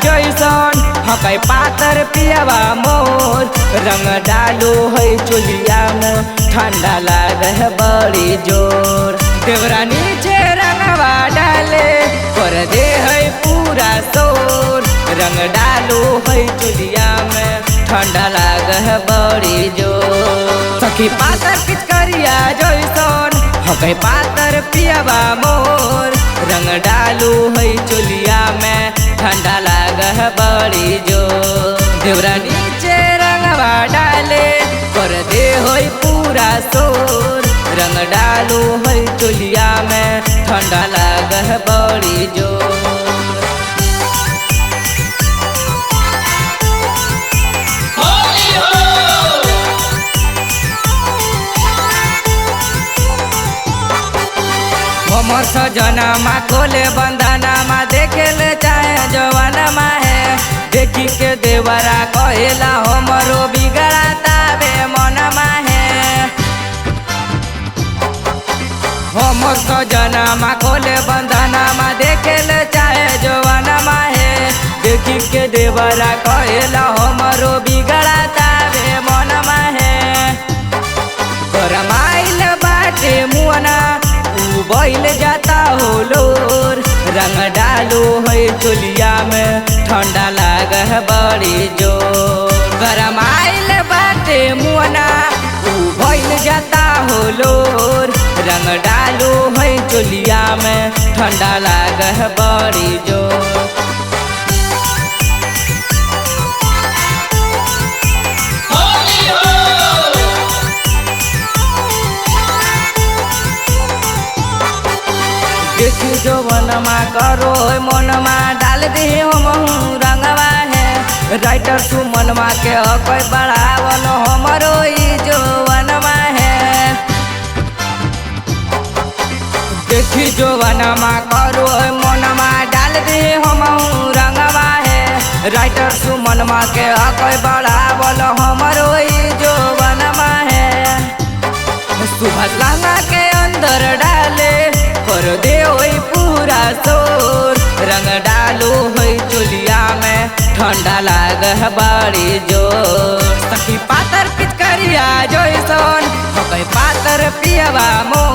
जैसन हकै पातर पियावा मोर। रंग डालो है चोलिया में ठंडा लागे है बड़ी जोर। देवरा नीचे रंगवा डाले कर दे है पूरा शोर। रंग डालो है चोलिया में ठंडा लागे है बड़ी जोर। सखी पातर पिचकरिया जैसन हकै पातर पियावा मोर। रंग डालू है चोलिया में ठंडा लागे है बड़ी जोर। देवरा नीचे रंगवा डाले कर दे होई पूरा शोर। रंग डालू है चोलिया में ठंडा लागे है बड़ी जोर। हमर सजनमा कोले बंधनमा देखे ले चाहे जवानमा है। देखी के देवरा कहेला हमरो बिगड़ा ताबे मनमा है। हमर सजनमा कोले बंधनमा देखे ले चाहे जवानमा है। देखी के देवरा कहेला हमरो बिगड़ा ताबे मनमा है। गरमाइल बाटे मुअना बैल जाता हो लोर। रंग डालो है चोलिया में ठंडा लागे है बड़ी जोर। गरमाइल बाटे मुअना बैल जाता हो लोर। रंग डालो है चोलिया में ठंडा लागे है बड़ी जोर। देखी जो वनमा करो मनमा डाल दे हम रंगवा है। राइटर सुमनमा के कोई बढ़ावन हमरो जो वनमा है। देखी जो वनमा करो मनमा डाल दे हम रंगवा है। राइटर सुमनमा के कोई बढ़ावन हमरो जो वनमा है। सुबह लहंगा के अंदर डाले कर दे होई पूरा शोर। रंग डालो है चोलिया में ठंडा लागे है बड़ी जोर। सखी पातर पिचकरिया जैसन हकै पातर पियावा मोर।